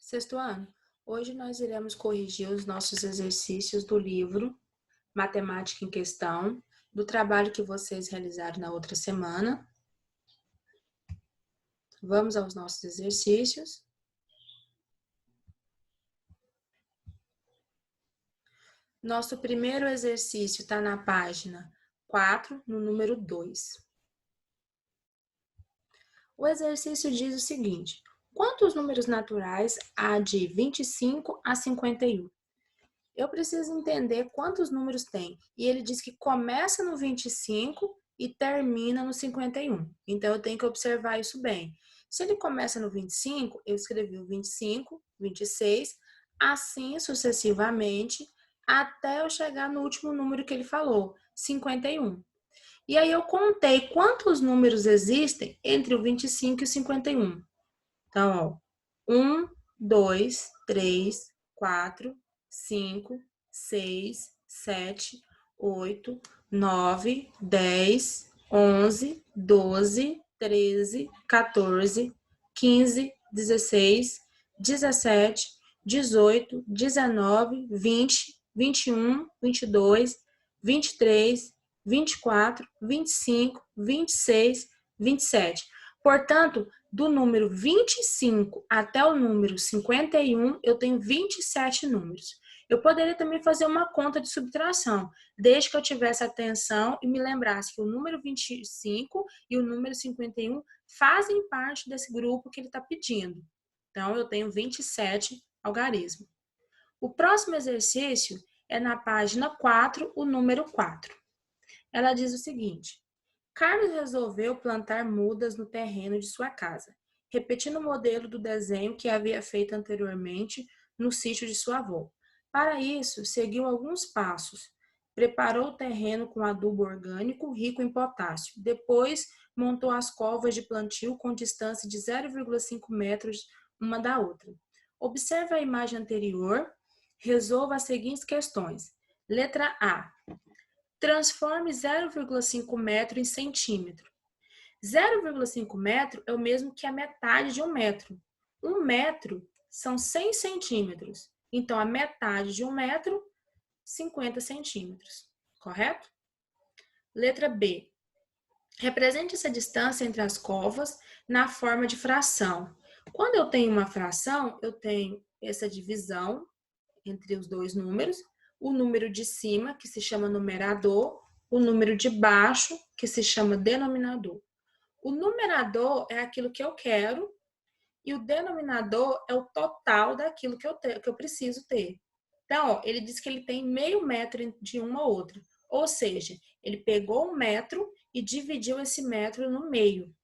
Sexto ano, hoje nós iremos corrigir os nossos exercícios do livro Matemática em Questão, do trabalho que vocês realizaram na outra semana. Vamos aos nossos exercícios. Nosso primeiro exercício está na página 4, no número 2. O exercício diz o seguinte: quantos números naturais há de 25 a 51? Eu preciso entender quantos números tem. E ele diz que começa no 25 e termina no 51. Então, eu tenho que observar isso bem. Se ele começa no 25, eu escrevi o 25, 26, assim sucessivamente, até eu chegar no último número que ele falou, 51. E aí eu contei quantos números existem entre o 25 e o 51. Então, ó, 1, 2, 3, 4, 5, 6, 7, 8, 9, 10, 11, 12, 13, 14, 15, 16, 17, 18, 19, 20, 21, 22, 23, 24, 25, 26, 27. Portanto, do número 25 até o número 51, eu tenho 27 números. Eu poderia também fazer uma conta de subtração, desde que eu tivesse atenção e me lembrasse que o número 25 e o número 51 fazem parte desse grupo que ele está pedindo. Então, eu tenho 27 algarismos. O próximo exercício é na página 4, o número 4. Ela diz o seguinte: Carlos resolveu plantar mudas no terreno de sua casa, repetindo o modelo do desenho que havia feito anteriormente no sítio de sua avó. Para isso, seguiu alguns passos. Preparou o terreno com adubo orgânico rico em potássio. Depois, montou as covas de plantio com distância de 0,5 metros uma da outra. Observe a imagem anterior. Resolva as seguintes questões. Letra A. Transforme 0,5 metro em centímetro. 0,5 metro é o mesmo que a metade de 1 metro. 1 metro são 100 centímetros. Então, a metade de 1 metro, 50 centímetros. Correto? Letra B. Represente essa distância entre as covas na forma de fração. Quando eu tenho uma fração, eu tenho essa divisão entre os dois números, o número de cima, que se chama numerador, o número de baixo, que se chama denominador. O numerador é aquilo que eu quero e o denominador é o total daquilo que eu preciso ter. Então, ó, ele diz que ele tem meio metro de uma a outra. Ou seja, ele pegou 1 metro e dividiu esse metro no meio.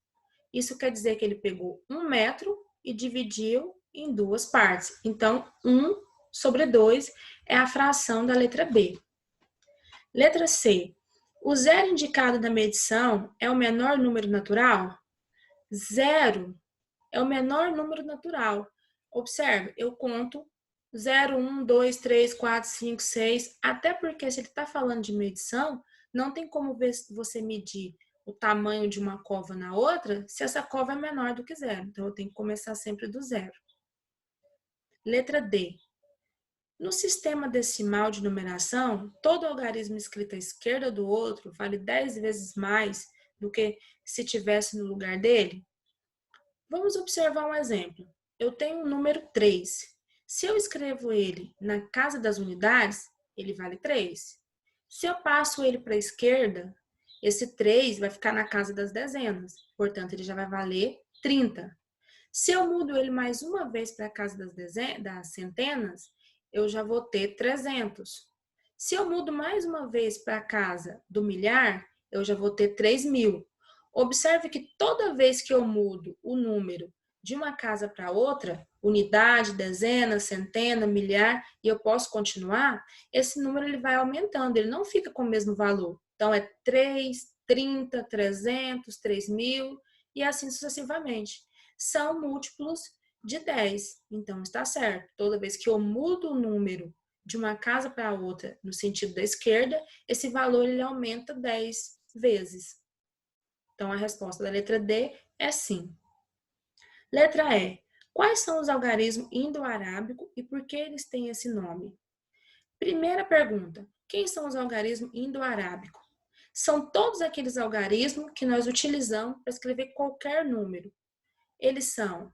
Isso quer dizer que ele pegou 1 metro e dividiu em duas partes. Então, 1/2 é a fração da letra B. Letra C. O zero indicado na medição é o menor número natural? Zero é o menor número natural. Observe, eu conto 0, 1, 2, 3, 4, 5, 6, até porque se ele está falando de medição, não tem como você medir o tamanho de uma cova na outra se essa cova é menor do que zero. Então, eu tenho que começar sempre do zero. Letra D. No sistema decimal de numeração, todo algarismo escrito à esquerda do outro vale 10 vezes mais do que se tivesse no lugar dele? Vamos observar um exemplo. Eu tenho o número 3. Se eu escrevo ele na casa das unidades, ele vale 3. Se eu passo ele para a esquerda, esse 3 vai ficar na casa das dezenas, portanto, ele já vai valer 30. Se eu mudo ele mais uma vez para a casa das centenas, eu já vou ter 300. Se eu mudo mais uma vez para a casa do milhar, eu já vou ter 3.000. Observe que toda vez que eu mudo o número de uma casa para outra, unidade, dezena, centena, milhar, e eu posso continuar, esse número ele vai aumentando, ele não fica com o mesmo valor. Então, é 3, 30, 300, 3.000 e assim sucessivamente. São múltiplos de 10. Então, está certo. Toda vez que eu mudo o número de uma casa para outra no sentido da esquerda, esse valor ele aumenta 10 vezes. Então, a resposta da letra D é sim. Letra E. Quais são os algarismos indo-arábico e por que eles têm esse nome? Primeira pergunta: quem são os algarismos indo-arábico? São todos aqueles algarismos que nós utilizamos para escrever qualquer número. Eles são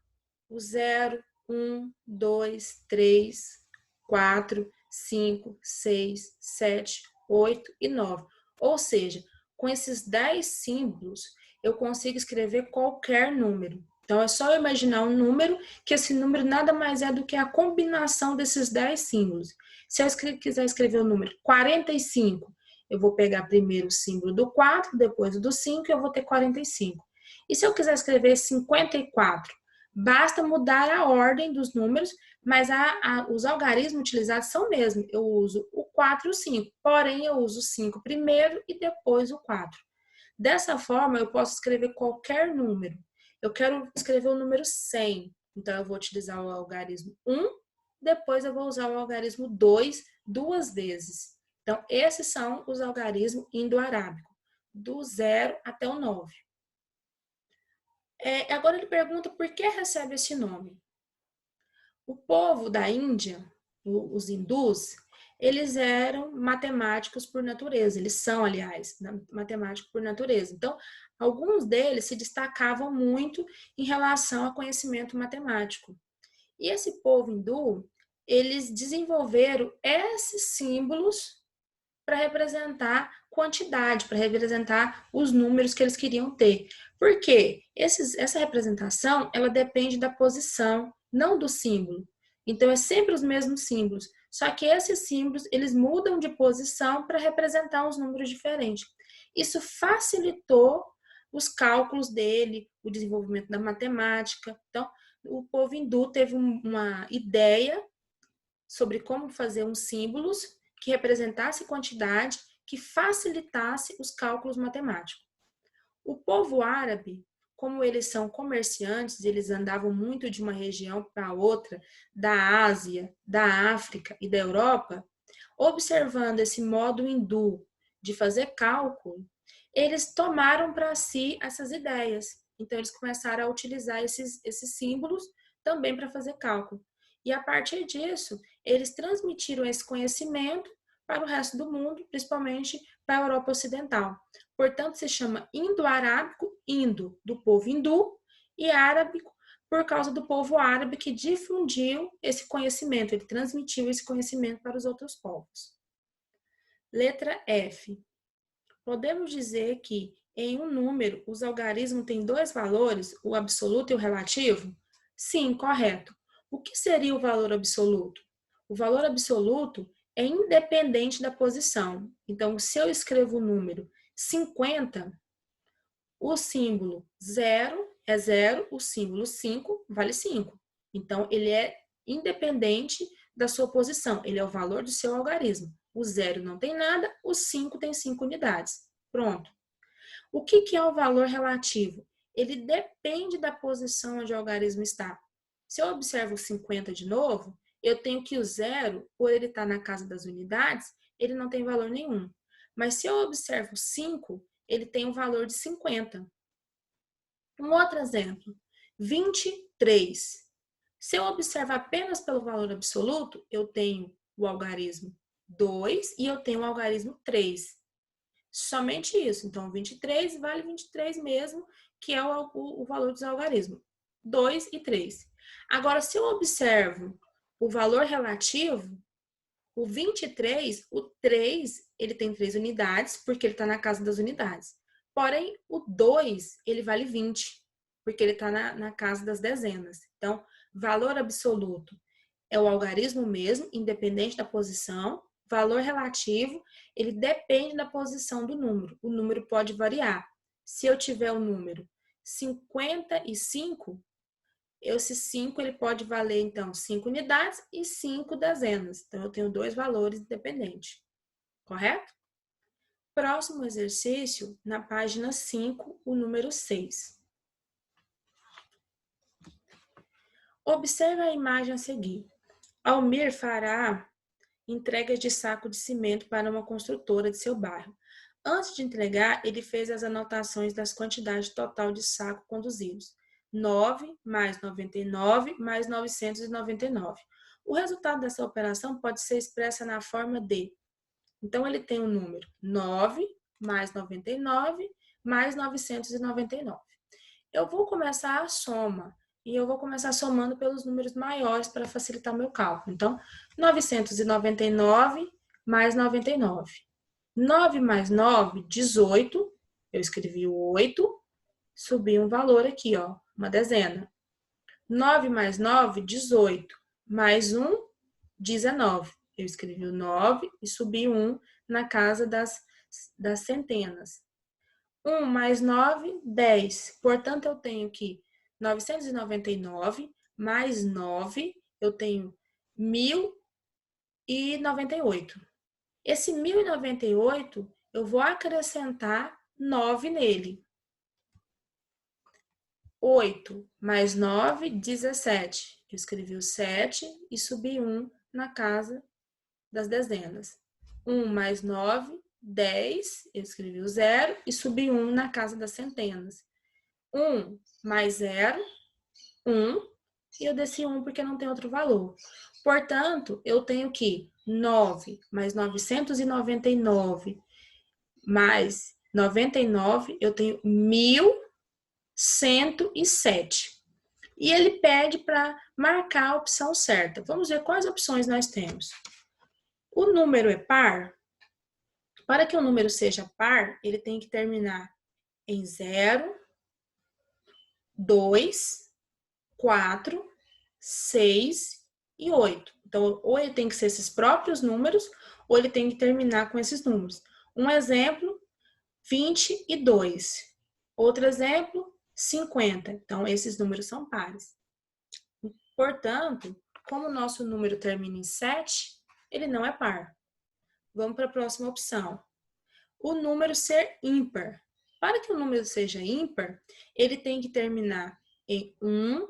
o 0, 1, 2, 3, 4, 5, 6, 7, 8 e 9. Ou seja, com esses 10 símbolos, eu consigo escrever qualquer número. Então, é só eu imaginar um número, que esse número nada mais é do que a combinação desses 10 símbolos. Se eu quiser escrever o número 45, eu vou pegar primeiro o símbolo do 4, depois o do 5, e eu vou ter 45. E se eu quiser escrever 54, basta mudar a ordem dos números, mas os algarismos utilizados são o mesmo. Eu uso o 4 e o 5, porém eu uso o 5 primeiro e depois o 4. Dessa forma, eu posso escrever qualquer número. Eu quero escrever o número 100, então eu vou utilizar o algarismo 1, depois eu vou usar o algarismo 2 duas vezes. Então, esses são os algarismos indo-arábico, do 0 até o 9. Agora ele pergunta por que recebe esse nome. O povo da Índia, os hindus, eles eram matemáticos por natureza. Eles são, aliás, matemáticos por natureza. Então, alguns deles se destacavam muito em relação ao conhecimento matemático. E esse povo hindu, eles desenvolveram esses símbolos para representar quantidade, para representar os números que eles queriam ter. Por quê? Essa representação, ela depende da posição, não do símbolo. Então, é sempre os mesmos símbolos. Só que esses símbolos, eles mudam de posição para representar uns números diferentes. Isso facilitou os cálculos dele, o desenvolvimento da matemática. Então, o povo hindu teve uma ideia sobre como fazer uns símbolos que representasse quantidade, que facilitasse os cálculos matemáticos. O povo árabe, como eles são comerciantes, eles andavam muito de uma região para outra, da Ásia, da África e da Europa, observando esse modo hindu de fazer cálculo, eles tomaram para si essas ideias. Então, eles começaram a utilizar esses símbolos também para fazer cálculo. E a partir disso, eles transmitiram esse conhecimento para o resto do mundo, principalmente para a Europa Ocidental. Portanto, se chama indo-arábico, indo do povo hindu, e árabico por causa do povo árabe que difundiu esse conhecimento, ele transmitiu esse conhecimento para os outros povos. Letra F. Podemos dizer que em um número os algarismos têm dois valores, o absoluto e o relativo? Sim, correto. O que seria o valor absoluto? O valor absoluto é independente da posição. Então, se eu escrevo o número 50, o símbolo 0 é 0, o símbolo 5 vale 5. Então, ele é independente da sua posição. Ele é o valor do seu algarismo. O 0 não tem nada, o 5 tem 5 unidades. Pronto. O que é o valor relativo? Ele depende da posição onde o algarismo está. Se eu observo o 50 de novo, eu tenho que o 0, por ele estar na casa das unidades, ele não tem valor nenhum. Mas se eu observo o 5, ele tem um valor de 50. Um outro exemplo, 23. Se eu observar apenas pelo valor absoluto, eu tenho o algarismo 2 e eu tenho o algarismo 3. Somente isso. Então, 23 vale 23 mesmo, que é o valor dos algarismos. 2 e 3. Agora, se eu observo o valor relativo, o 23, o 3, ele tem 3 unidades, porque ele está na casa das unidades. Porém, o 2, ele vale 20, porque ele está na casa das dezenas. Então, valor absoluto é o algarismo mesmo, independente da posição. Valor relativo, ele depende da posição do número. O número pode variar. Se eu tiver o número 55, esse 5 ele pode valer, então, 5 unidades e 5 dezenas. Então, eu tenho dois valores independentes. Correto? Próximo exercício, na página 5, o número 6. Observe a imagem a seguir. Almir fará entregas de saco de cimento para uma construtora de seu bairro. Antes de entregar, ele fez as anotações das quantidades total de saco conduzidos. 9 mais 99 mais 999. O resultado dessa operação pode ser expressa na forma de. Então, ele tem o número 9 mais 99 mais 999. Eu vou começar a soma. E eu vou começar somando pelos números maiores para facilitar o meu cálculo. Então, 999 mais 99. 9 mais 9, 18. Eu escrevi o 8, subi um valor aqui, ó, uma dezena. 9 mais 9, 18. Mais 1, 19. Eu escrevi o 9 e subi 1 na casa das centenas. 1 mais 9, 10. Portanto, eu tenho que 999 mais 9, eu tenho 1098. Esse 1098, eu vou acrescentar 9 nele. 8 mais 9, 17. Eu escrevi o 7 e subi 1 na casa das dezenas. 1 mais 9, 10. Eu escrevi o 0 e subi 1 na casa das centenas. 1 mais 0, 1. E eu desci 1 porque não tem outro valor. Portanto, eu tenho que 9 mais 999 mais 99, eu tenho 1107. E ele pede para marcar a opção certa. Vamos ver quais opções nós temos. O número é par. Para que o número seja par, ele tem que terminar em 0, 2, 4, 6 e 8. Então, ou ele tem que ser esses próprios números, ou ele tem que terminar com esses números. Um exemplo, 22. Outro exemplo, 50. Então, esses números são pares. Portanto, como o nosso número termina em 7, ele não é par. Vamos para a próxima opção. O número ser ímpar. Para que o número seja ímpar, ele tem que terminar em 1,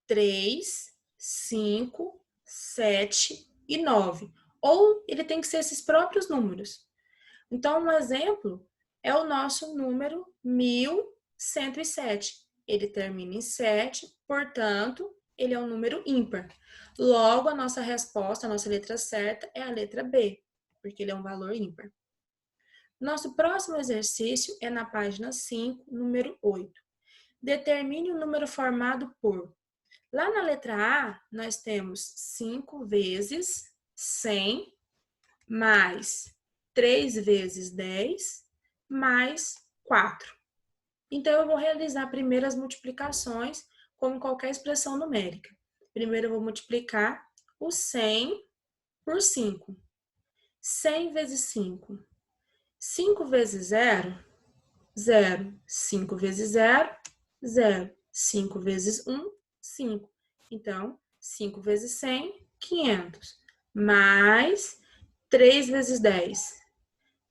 3, 5, 7 e 9. Ou ele tem que ser esses próprios números. Então, um exemplo é o nosso número 1107. Ele termina em 7, portanto, ele é um número ímpar. Logo, a nossa resposta, a nossa letra certa é a letra B, porque ele é um valor ímpar. Nosso próximo exercício é na página 5, número 8. Determine o número formado por. Lá na letra A, nós temos 5 vezes 100 mais 3 vezes 10 mais 4. Então, eu vou realizar primeiro as multiplicações, como qualquer expressão numérica. Primeiro, eu vou multiplicar o 100 por 5. 100 vezes 5. 5 vezes 0, 0. 5 vezes 0, 0. 5 vezes 1, 5. Então, 5 vezes 100, 500. Mais 3 vezes 10.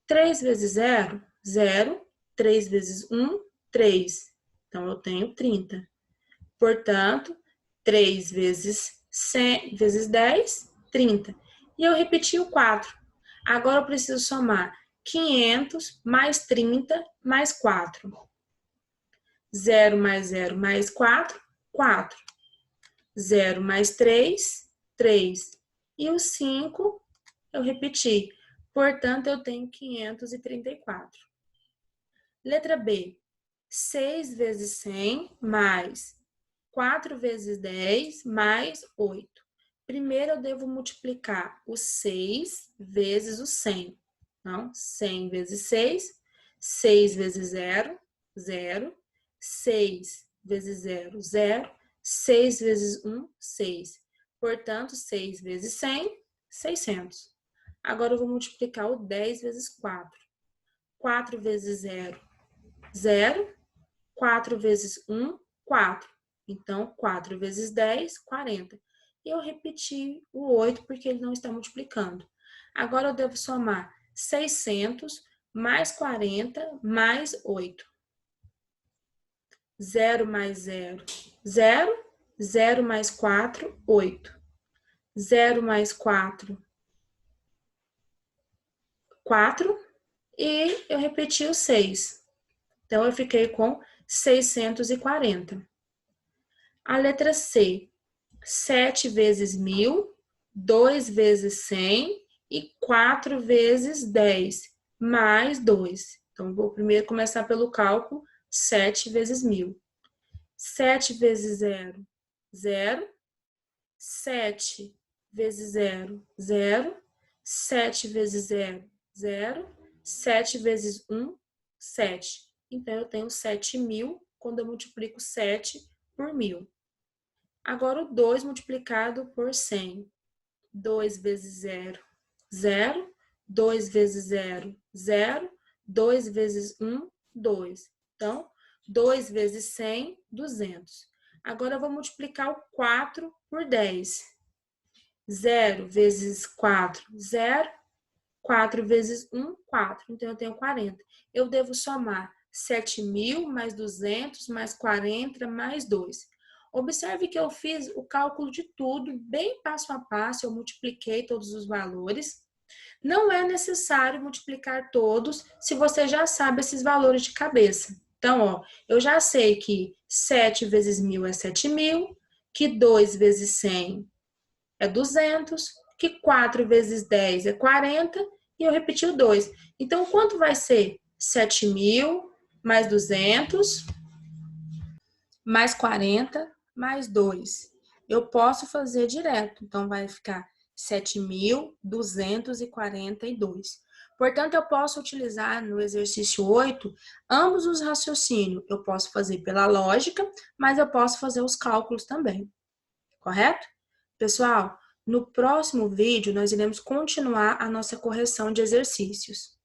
3 vezes 0, 0. 3 vezes 1, 3. Então, eu tenho 30. Portanto, 3 vezes 100, vezes 10, 30. E eu repeti o 4. Agora, eu preciso somar 500 mais 30 mais 4. 0 mais 0 mais 4, 4. 0 mais 3, 3. E o 5, eu repeti. Portanto, eu tenho 534. Letra B. 6 vezes 100 mais 4 vezes 10 mais 8. Primeiro, eu devo multiplicar o 6 vezes o 100. Então, 100 vezes 6. 6 vezes 0, 0. 6 vezes 0, 0. 6 vezes 1, 6. Portanto, 6 vezes 100, 600. Agora, eu vou multiplicar o 10 vezes 4. 4 vezes 0, 0. 4 vezes 1, 4. Então, 4 vezes 10, 40. E eu repeti o 8 porque ele não está multiplicando. Agora, eu devo somar 600 mais 40 mais 8. 0 mais 0, 0. 0 mais 4, 8. 0 mais 4, 4. E eu repeti o 6. Então, eu fiquei com 640. A letra C, 7 vezes 1.000, 2 vezes 100 e 4 vezes 10, mais 2. Então, vou primeiro começar pelo cálculo 7 vezes 1.000. 7 vezes 0, 0. 7 vezes 0, 0. 7 vezes 0, 0. 7 vezes 1, 7. Então, eu tenho 7.000 quando eu multiplico 7 por 1.000. Agora, o 2 multiplicado por 100. 2 vezes 0, 0. 2 vezes 0, 0. 2 vezes 1, 2. Então, 2 vezes 100, 200. Agora, eu vou multiplicar o 4 por 10. 0 vezes 4, 0. 4 vezes 1, 4. Então, eu tenho 40. Eu devo somar 7.000 mais 200 mais 40 mais 2. Observe que eu fiz o cálculo de tudo, bem passo a passo, eu multipliquei todos os valores. Não é necessário multiplicar todos se você já sabe esses valores de cabeça. Então, ó, eu já sei que 7 vezes 1.000 é 7.000, que 2 vezes 100 é 200, que 4 vezes 10 é 40, e eu repeti o 2. Então, quanto vai ser? 7.000 mais 200 mais 40 mais 2. Eu posso fazer direto, então vai ficar 7.242. Portanto, eu posso utilizar no exercício 8 ambos os raciocínios. Eu posso fazer pela lógica, mas eu posso fazer os cálculos também. Correto? Pessoal, no próximo vídeo nós iremos continuar a nossa correção de exercícios.